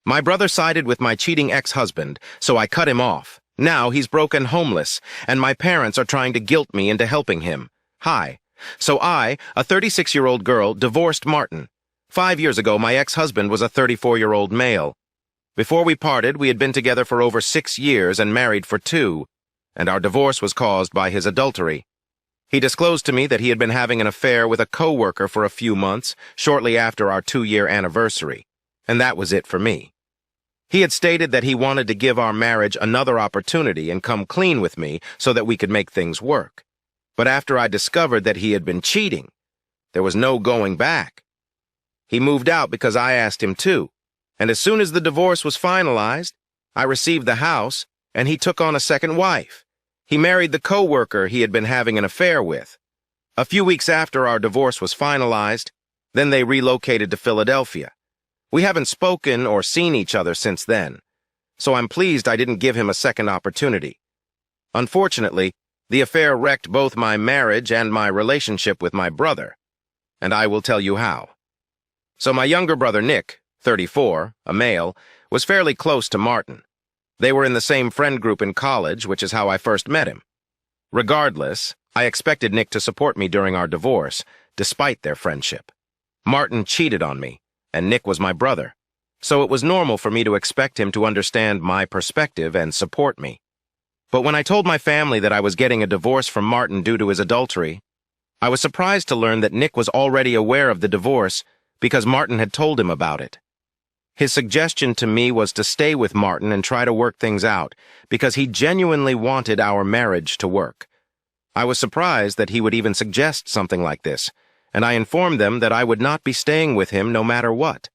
My brother sided with my cheating ex-husband, so I cut him off. Now he's broke and homeless, and my parents are trying to guilt me into helping him. Hi. So I, a 36-year-old girl, divorced Martin. 5 years ago, my ex-husband was a 34-year-old male. Before we parted, we had been together for over 6 years and married for 2, and our divorce was caused by his adultery. He disclosed to me that he had been having an affair with a co-worker for a few months, shortly after our 2-year anniversary, and that was it for me. He had stated that he wanted to give our marriage another opportunity and come clean with me so that we could make things work. But after I discovered that he had been cheating, there was no going back. He moved out because I asked him to, and as soon as the divorce was finalized, I received the house, and he took on a second wife. He married the co-worker he had been having an affair with. A few weeks after our divorce was finalized, then they relocated to Philadelphia. We haven't spoken or seen each other since then, so I'm pleased I didn't give him a second opportunity. Unfortunately, the affair wrecked both my marriage and my relationship with my brother, and I will tell you how. So my younger brother Nick, 34, a male, was fairly close to Martin. They were in the same friend group in college, which is how I first met him. Regardless, I expected Nick to support me during our divorce, despite their friendship. Martin cheated on me, and Nick was my brother, so it was normal for me to expect him to understand my perspective and support me. But when I told my family that I was getting a divorce from Martin due to his adultery, I was surprised to learn that Nick was already aware of the divorce because Martin had told him about it. His suggestion to me was to stay with Martin and try to work things out, because he genuinely wanted our marriage to work. I was surprised that he would even suggest something like this, and I informed them that I would not be staying with him no matter what.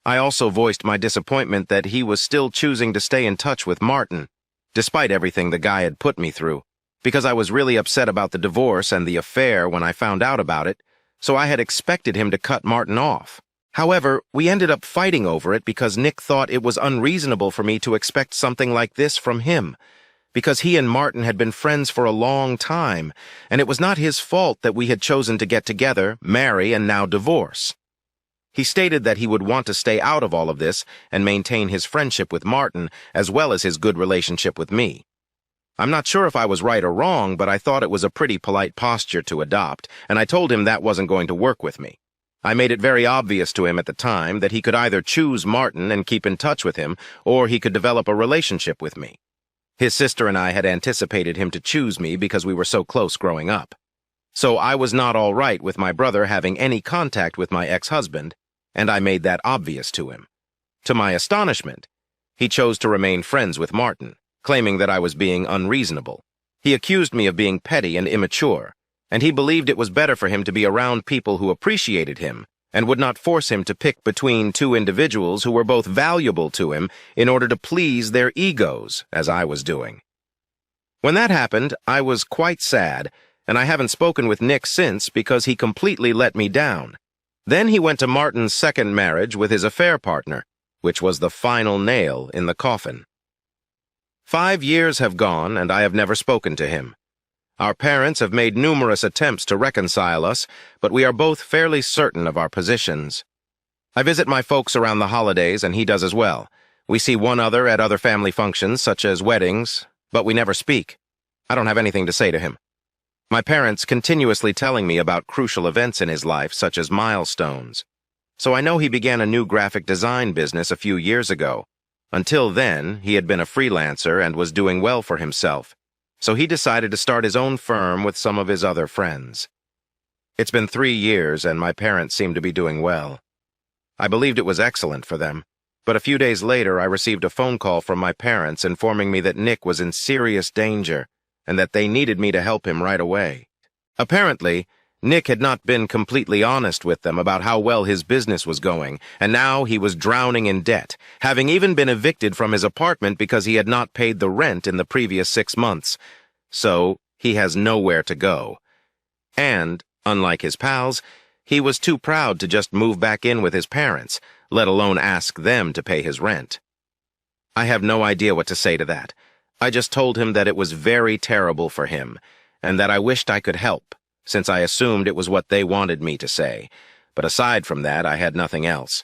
I also voiced my disappointment that he was still choosing to stay in touch with Martin, despite everything the guy had put me through, because I was really upset about the divorce and the affair when I found out about it, so I had expected him to cut Martin off. However, we ended up fighting over it because Nick thought it was unreasonable for me to expect something like this from him, because he and Martin had been friends for a long time, and it was not his fault that we had chosen to get together, marry, and now divorce. He stated that he would want to stay out of all of this and maintain his friendship with Martin, as well as his good relationship with me. I'm not sure if I was right or wrong, but I thought it was a pretty polite posture to adopt, and I told him that wasn't going to work with me. I made it very obvious to him at the time that he could either choose Martin and keep in touch with him, or he could develop a relationship with me. His sister and I had anticipated him to choose me because we were so close growing up. So I was not all right with my brother having any contact with my ex-husband, and I made that obvious to him. To my astonishment, he chose to remain friends with Martin, claiming that I was being unreasonable. He accused me of being petty and immature, and he believed it was better for him to be around people who appreciated him and would not force him to pick between two individuals who were both valuable to him in order to please their egos, as I was doing. When that happened, I was quite sad, and I haven't spoken with Nick since because he completely let me down. Then he went to Martin's second marriage with his affair partner, which was the final nail in the coffin. 5 years have gone, and I have never spoken to him. Our parents have made numerous attempts to reconcile us, but we are both fairly certain of our positions. I visit my folks around the holidays, and he does as well. We see one other at other family functions, such as weddings, but we never speak. I don't have anything to say to him. My parents continuously telling me about crucial events in his life, such as milestones. So I know he began a new graphic design business a few years ago. Until then, he had been a freelancer and was doing well for himself, so he decided to start his own firm with some of his other friends. It's been 3 years, and my parents seem to be doing well. I believed it was excellent for them, but a few days later I received a phone call from my parents informing me that Nick was in serious danger and that they needed me to help him right away. Apparently, Nick had not been completely honest with them about how well his business was going, and now he was drowning in debt, having even been evicted from his apartment because he had not paid the rent in the previous 6 months. So, he has nowhere to go. And, unlike his pals, he was too proud to just move back in with his parents, let alone ask them to pay his rent. I have no idea what to say to that. I just told him that it was very terrible for him, and that I wished I could help, since I assumed it was what they wanted me to say, but aside from that, I had nothing else.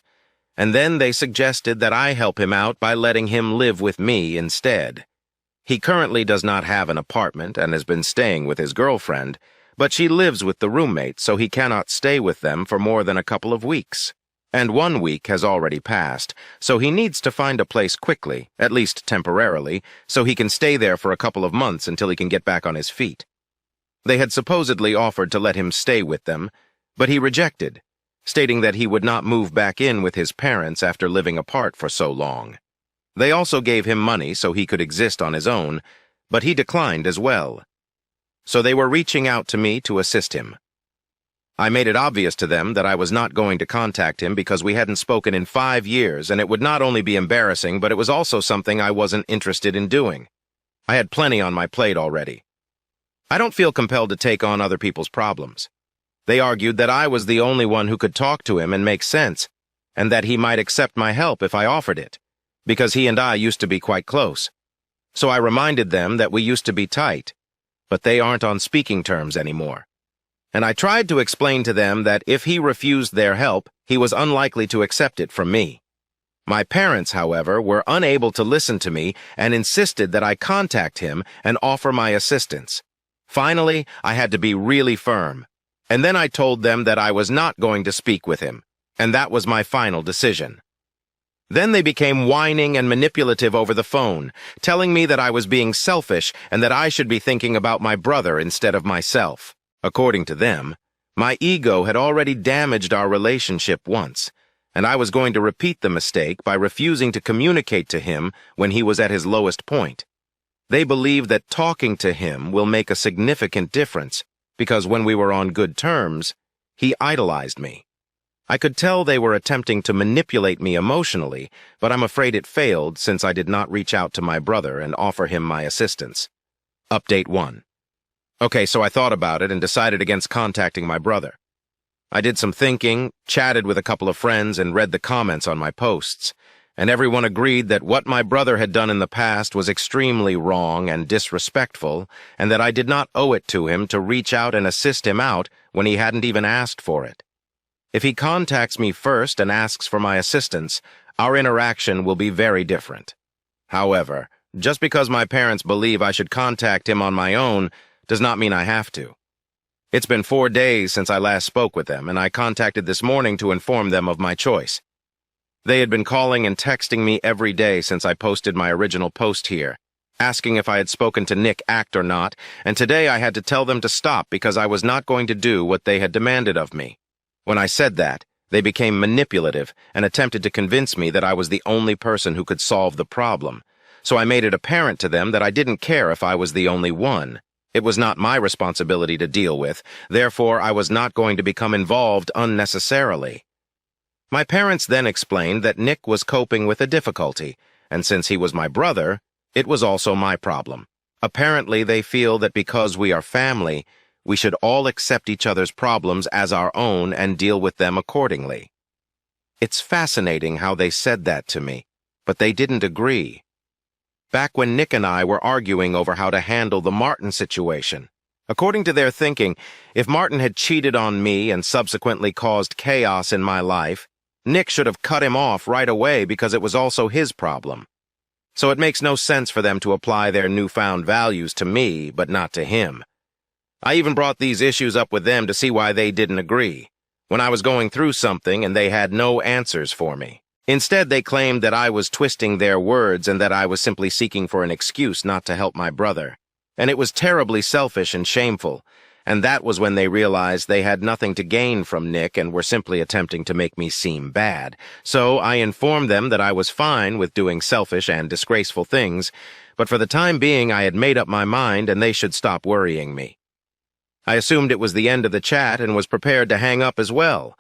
and then they suggested that I help him out by letting him live with me instead. He currently does not have an apartment and has been staying with his girlfriend, but she lives with the roommate, so he cannot stay with them for more than a couple of weeks. And 1 week has already passed, so he needs to find a place quickly, at least temporarily, so he can stay there for a couple of months until he can get back on his feet. They had supposedly offered to let him stay with them, but he rejected, stating that he would not move back in with his parents after living apart for so long. They also gave him money so he could exist on his own, but he declined as well. So they were reaching out to me to assist him. I made it obvious to them that I was not going to contact him because we hadn't spoken in 5 years, and it would not only be embarrassing, but it was also something I wasn't interested in doing. I had plenty on my plate already. I don't feel compelled to take on other people's problems. They argued that I was the only one who could talk to him and make sense, and that he might accept my help if I offered it, because he and I used to be quite close. So I reminded them that we used to be tight, but they aren't on speaking terms anymore. And I tried to explain to them that if he refused their help, he was unlikely to accept it from me. My parents, however, were unable to listen to me and insisted that I contact him and offer my assistance. Finally, I had to be really firm, and then I told them that I was not going to speak with him, and that was my final decision. Then they became whining and manipulative over the phone, telling me that I was being selfish and that I should be thinking about my brother instead of myself. According to them, my ego had already damaged our relationship once, and I was going to repeat the mistake by refusing to communicate to him when he was at his lowest point. They believed that talking to him will make a significant difference, because when we were on good terms, he idolized me. I could tell they were attempting to manipulate me emotionally, but I'm afraid it failed since I did not reach out to my brother and offer him my assistance. Update 1. Okay, so I thought about it and decided against contacting my brother. I did some thinking, chatted with a couple of friends, and read the comments on my posts, and everyone agreed that what my brother had done in the past was extremely wrong and disrespectful, and that I did not owe it to him to reach out and assist him out when he hadn't even asked for it. If he contacts me first and asks for my assistance, our interaction will be very different. However, just because my parents believe I should contact him on my own does not mean I have to. It's been 4 days since I last spoke with them, and I contacted this morning to inform them of my choice. They had been calling and texting me every day since I posted my original post here, asking if I had spoken to Nick Act or not, and today I had to tell them to stop because I was not going to do what they had demanded of me. When I said that, they became manipulative and attempted to convince me that I was the only person who could solve the problem, so I made it apparent to them that I didn't care if I was the only one. It was not my responsibility to deal with, therefore I was not going to become involved unnecessarily. My parents then explained that Nick was coping with a difficulty, and since he was my brother, it was also my problem. Apparently they feel that because we are family, we should all accept each other's problems as our own and deal with them accordingly. It's fascinating how they said that to me, but they didn't agree. Back when Nick and I were arguing over how to handle the Martin situation, according to their thinking, if Martin had cheated on me and subsequently caused chaos in my life, Nick should have cut him off right away because it was also his problem. So it makes no sense for them to apply their newfound values to me, but not to him. I even brought these issues up with them to see why they didn't agree, when I was going through something and they had no answers for me. Instead, they claimed that I was twisting their words and that I was simply seeking for an excuse not to help my brother. And it was terribly selfish and shameful, and that was when they realized they had nothing to gain from Nick and were simply attempting to make me seem bad. So I informed them that I was fine with doing selfish and disgraceful things, but for the time being I had made up my mind and they should stop worrying me. I assumed it was the end of the chat and was prepared to hang up as well.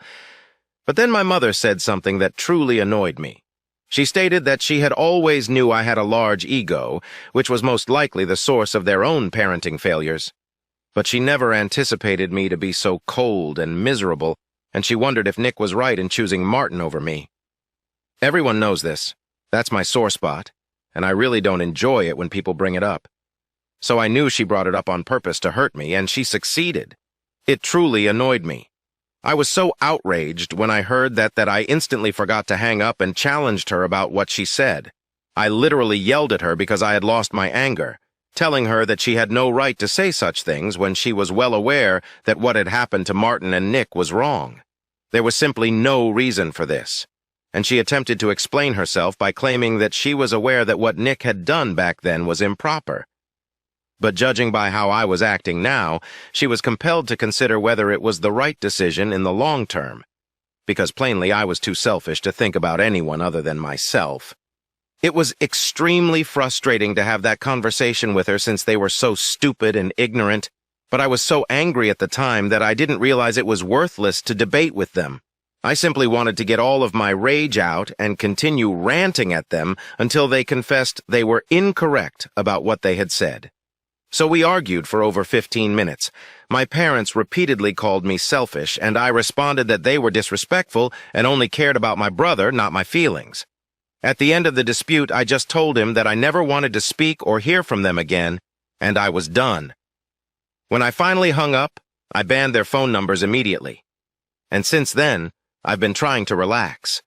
But then my mother said something that truly annoyed me. She stated that she had always knew I had a large ego, which was most likely the source of their own parenting failures. But she never anticipated me to be so cold and miserable, and she wondered if Nick was right in choosing Martin over me. Everyone knows this. That's my sore spot, and I really don't enjoy it when people bring it up. So I knew she brought it up on purpose to hurt me, and she succeeded. It truly annoyed me. I was so outraged when I heard that I instantly forgot to hang up and challenged her about what she said. I literally yelled at her because I had lost my anger, telling her that she had no right to say such things when she was well aware that what had happened to Martin and Nick was wrong. There was simply no reason for this, and she attempted to explain herself by claiming that she was aware that what Nick had done back then was improper. But judging by how I was acting now, she was compelled to consider whether it was the right decision in the long term, because plainly I was too selfish to think about anyone other than myself. It was extremely frustrating to have that conversation with her since they were so stupid and ignorant, but I was so angry at the time that I didn't realize it was worthless to debate with them. I simply wanted to get all of my rage out and continue ranting at them until they confessed they were incorrect about what they had said. So we argued for over 15 minutes. My parents repeatedly called me selfish, and I responded that they were disrespectful and only cared about my brother, not my feelings. At the end of the dispute, I just told him that I never wanted to speak or hear from them again, and I was done. When I finally hung up, I banned their phone numbers immediately. And since then, I've been trying to relax.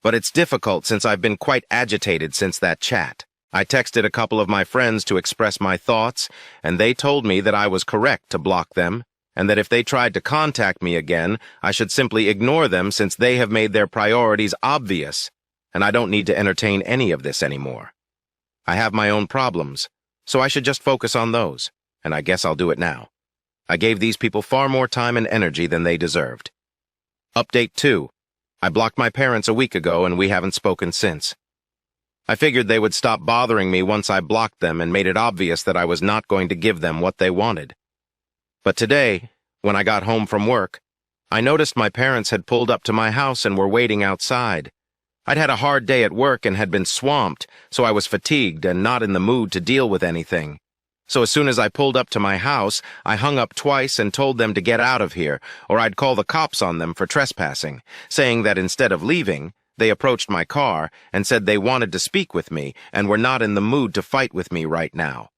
But it's difficult since I've been quite agitated since that chat. I texted a couple of my friends to express my thoughts, and they told me that I was correct to block them, and that if they tried to contact me again, I should simply ignore them since they have made their priorities obvious, and I don't need to entertain any of this anymore. I have my own problems, so I should just focus on those, and I guess I'll do it now. I gave these people far more time and energy than they deserved. Update 2. I blocked my parents a week ago, and we haven't spoken since. I figured they would stop bothering me once I blocked them and made it obvious that I was not going to give them what they wanted. But today, when I got home from work, I noticed my parents had pulled up to my house and were waiting outside. I'd had a hard day at work and had been swamped, so I was fatigued and not in the mood to deal with anything. So as soon as I pulled up to my house, I hung up twice and told them to get out of here, or I'd call the cops on them for trespassing, saying that instead of leaving, they approached my car and said they wanted to speak with me and were not in the mood to fight with me right now.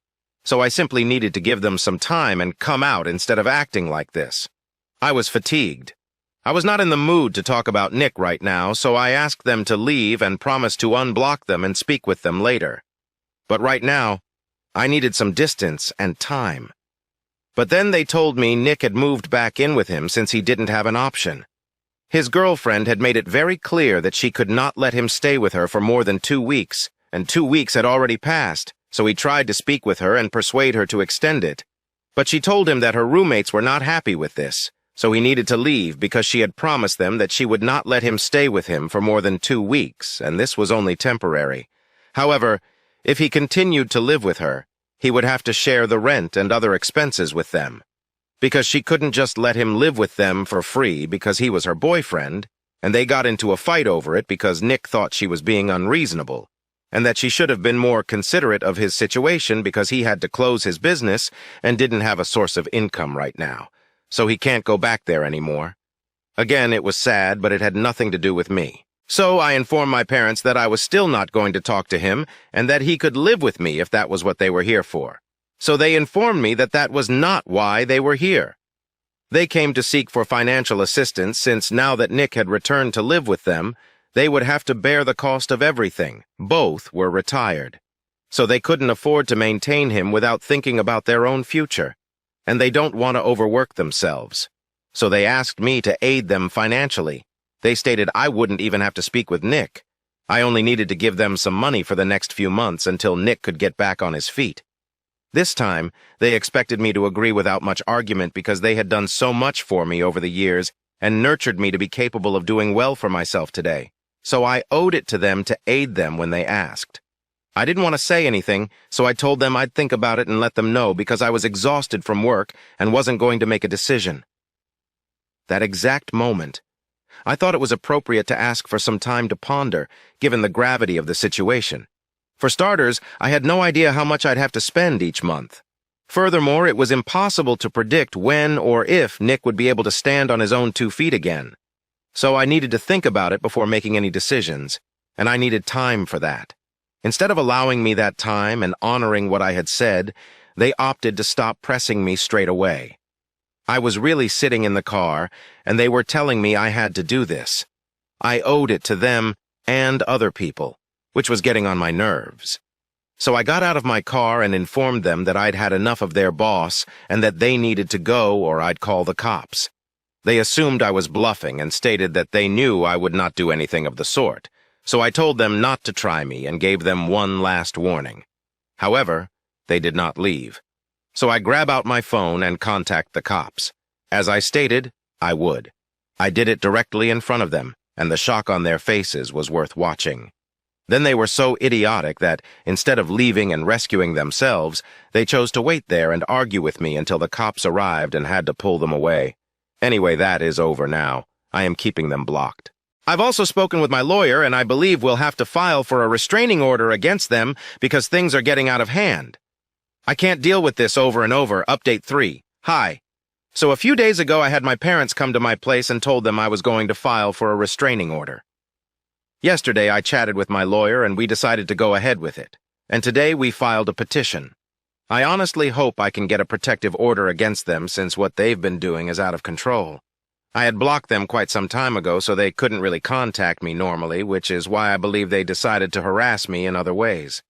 So I simply needed to give them some time and come out instead of acting like this. I was fatigued. I was not in the mood to talk about Nick right now, so I asked them to leave and promised to unblock them and speak with them later. But right now, I needed some distance and time. But then they told me Nick had moved back in with him since he didn't have an option. His girlfriend had made it very clear that she could not let him stay with her for more than 2 weeks, and 2 weeks had already passed, so he tried to speak with her and persuade her to extend it. But she told him that her roommates were not happy with this, so he needed to leave because she had promised them that she would not let him stay with him for more than 2 weeks, and this was only temporary. However, if he continued to live with her, he would have to share the rent and other expenses with them. Because she couldn't just let him live with them for free because he was her boyfriend, and they got into a fight over it because Nick thought she was being unreasonable, and that she should have been more considerate of his situation because he had to close his business and didn't have a source of income right now. So he can't go back there anymore. Again, it was sad, but it had nothing to do with me. So I informed my parents that I was still not going to talk to him and that he could live with me if that was what they were here for. So they informed me that that was not why they were here. They came to seek for financial assistance since now that Nick had returned to live with them, they would have to bear the cost of everything. Both were retired. So they couldn't afford to maintain him without thinking about their own future. And they don't want to overwork themselves. So they asked me to aid them financially. They stated I wouldn't even have to speak with Nick. I only needed to give them some money for the next few months until Nick could get back on his feet. This time, they expected me to agree without much argument because they had done so much for me over the years and nurtured me to be capable of doing well for myself today. So I owed it to them to aid them when they asked. I didn't want to say anything, so I told them I'd think about it and let them know because I was exhausted from work and wasn't going to make a decision. That exact moment, I thought it was appropriate to ask for some time to ponder, given the gravity of the situation. For starters, I had no idea how much I'd have to spend each month. Furthermore, it was impossible to predict when or if Nick would be able to stand on his own 2 feet again. So I needed to think about it before making any decisions, and I needed time for that. Instead of allowing me that time and honoring what I had said, they opted to stop pressing me straight away. I was really sitting in the car, and they were telling me I had to do this. I owed it to them and other people, which was getting on my nerves. So I got out of my car and informed them that I'd had enough of their boss and that they needed to go or I'd call the cops. They assumed I was bluffing and stated that they knew I would not do anything of the sort, so I told them not to try me and gave them one last warning. However, they did not leave. So I grab out my phone and contact the cops. As I stated, I would. I did it directly in front of them, and the shock on their faces was worth watching. Then they were so idiotic that, instead of leaving and rescuing themselves, they chose to wait there and argue with me until the cops arrived and had to pull them away. Anyway, that is over now. I am keeping them blocked. I've also spoken with my lawyer, and I believe we'll have to file for a restraining order against them because things are getting out of hand. I can't deal with this over and over. Update 3. Hi. So a few days ago I had my parents come to my place and told them I was going to file for a restraining order. Yesterday I chatted with my lawyer and we decided to go ahead with it. And today we filed a petition. I honestly hope I can get a protective order against them since what they've been doing is out of control. I had blocked them quite some time ago so they couldn't really contact me normally, which is why I believe they decided to harass me in other ways.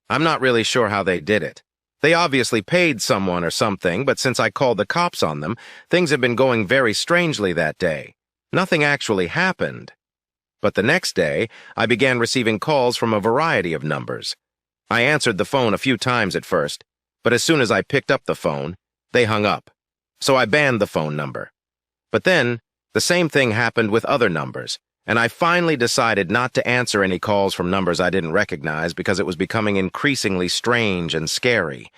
I'm not really sure how they did it. They obviously paid someone or something, but since I called the cops on them, things have been going very strangely that day. Nothing actually happened. But the next day, I began receiving calls from a variety of numbers. I answered the phone a few times at first, but as soon as I picked up the phone, they hung up. So I banned the phone number. But then, the same thing happened with other numbers, and I finally decided not to answer any calls from numbers I didn't recognize because it was becoming increasingly strange and scary.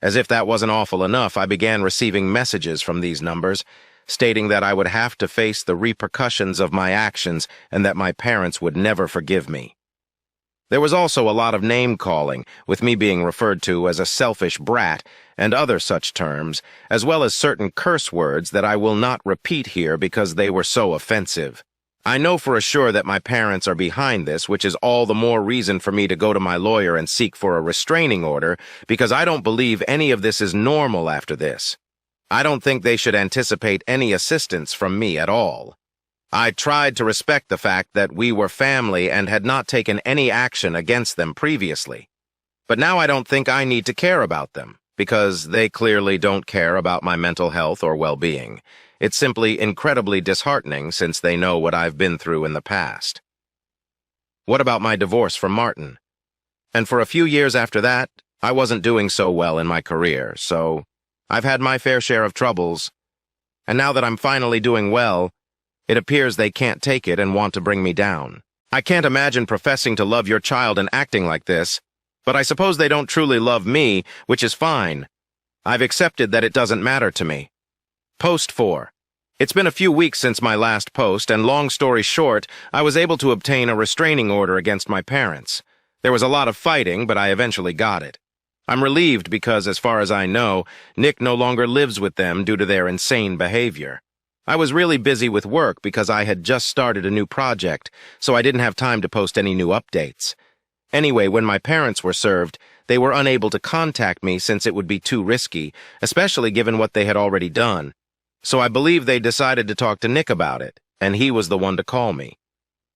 As if that wasn't awful enough, I began receiving messages from these numbers, stating that I would have to face the repercussions of my actions and that my parents would never forgive me. There was also a lot of name-calling, with me being referred to as a selfish brat and other such terms, as well as certain curse words that I will not repeat here because they were so offensive. I know for sure that my parents are behind this, which is all the more reason for me to go to my lawyer and seek for a restraining order, because I don't believe any of this is normal after this. I don't think they should anticipate any assistance from me at all. I tried to respect the fact that we were family and had not taken any action against them previously. But now I don't think I need to care about them, because they clearly don't care about my mental health or well-being. It's simply incredibly disheartening since they know what I've been through in the past. What about my divorce from Martin? And for a few years after that, I wasn't doing so well in my career, so I've had my fair share of troubles. And now that I'm finally doing well, it appears they can't take it and want to bring me down. I can't imagine professing to love your child and acting like this, but I suppose they don't truly love me, which is fine. I've accepted that it doesn't matter to me. Post 4. It's been a few weeks since my last post, and long story short, I was able to obtain a restraining order against my parents. There was a lot of fighting, but I eventually got it. I'm relieved because, as far as I know, Nick no longer lives with them due to their insane behavior. I was really busy with work because I had just started a new project, so I didn't have time to post any new updates. Anyway, when my parents were served, they were unable to contact me since it would be too risky, especially given what they had already done. So I believe they decided to talk to Nick about it, and he was the one to call me.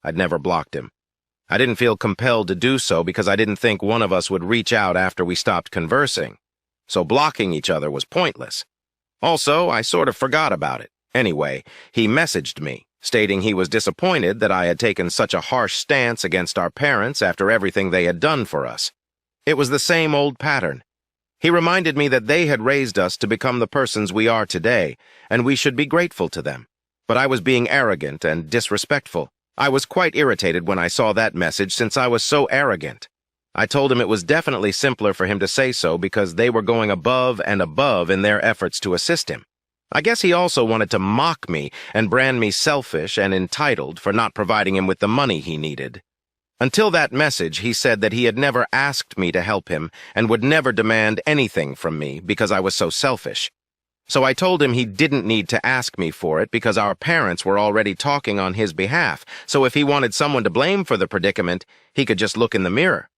I'd never blocked him. I didn't feel compelled to do so because I didn't think one of us would reach out after we stopped conversing. So blocking each other was pointless. Also, I sort of forgot about it. Anyway, he messaged me, stating he was disappointed that I had taken such a harsh stance against our parents after everything they had done for us. It was the same old pattern. He reminded me that they had raised us to become the persons we are today, and we should be grateful to them. But I was being arrogant and disrespectful. I was quite irritated when I saw that message since I was so arrogant. I told him it was definitely simpler for him to say so because they were going above and above in their efforts to assist him. I guess he also wanted to mock me and brand me selfish and entitled for not providing him with the money he needed. Until that message, he said that he had never asked me to help him and would never demand anything from me because I was so selfish. So I told him he didn't need to ask me for it because our parents were already talking on his behalf, so if he wanted someone to blame for the predicament, he could just look in the mirror.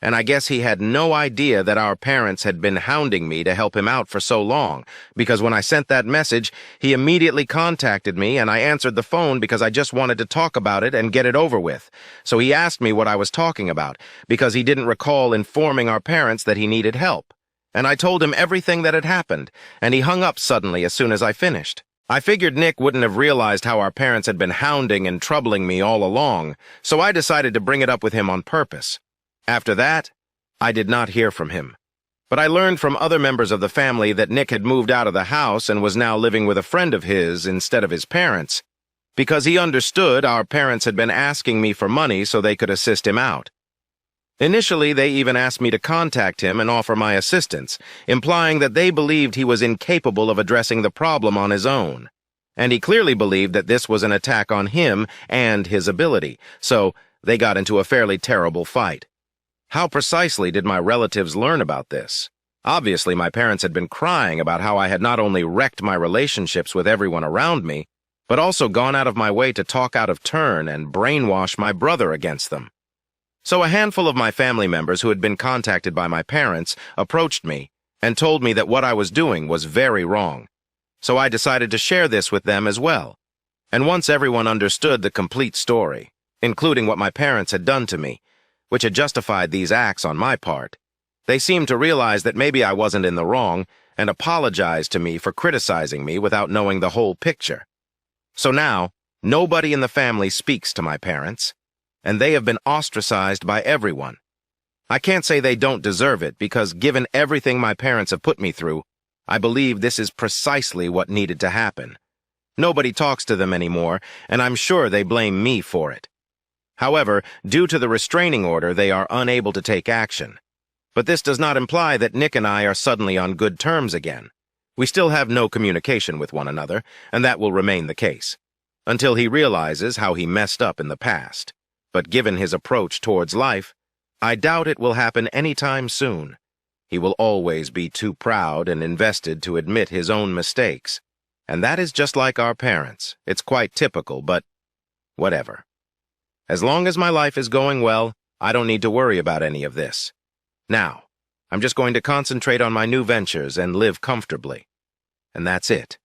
And I guess he had no idea that our parents had been hounding me to help him out for so long, because when I sent that message, he immediately contacted me and I answered the phone because I just wanted to talk about it and get it over with. So he asked me what I was talking about, because he didn't recall informing our parents that he needed help. And I told him everything that had happened, and he hung up suddenly as soon as I finished. I figured Nick wouldn't have realized how our parents had been hounding and troubling me all along, so I decided to bring it up with him on purpose. After that, I did not hear from him. But I learned from other members of the family that Nick had moved out of the house and was now living with a friend of his instead of his parents, because he understood our parents had been asking me for money so they could assist him out. Initially, they even asked me to contact him and offer my assistance, implying that they believed he was incapable of addressing the problem on his own. And he clearly believed that this was an attack on him and his ability, so they got into a fairly terrible fight. How precisely did my relatives learn about this? Obviously, my parents had been crying about how I had not only wrecked my relationships with everyone around me, but also gone out of my way to talk out of turn and brainwash my brother against them. So a handful of my family members who had been contacted by my parents approached me and told me that what I was doing was very wrong. So I decided to share this with them as well. And once everyone understood the complete story, including what my parents had done to me, which had justified these acts on my part, they seemed to realize that maybe I wasn't in the wrong and apologized to me for criticizing me without knowing the whole picture. So now, nobody in the family speaks to my parents, and they have been ostracized by everyone. I can't say they don't deserve it because given everything my parents have put me through, I believe this is precisely what needed to happen. Nobody talks to them anymore, and I'm sure they blame me for it. However, due to the restraining order, they are unable to take action. But this does not imply that Nick and I are suddenly on good terms again. We still have no communication with one another, and that will remain the case, until he realizes how he messed up in the past. But given his approach towards life, I doubt it will happen anytime soon. He will always be too proud and invested to admit his own mistakes. And that is just like our parents. It's quite typical, but whatever. As long as my life is going well, I don't need to worry about any of this. Now, I'm just going to concentrate on my new ventures and live comfortably. And that's it.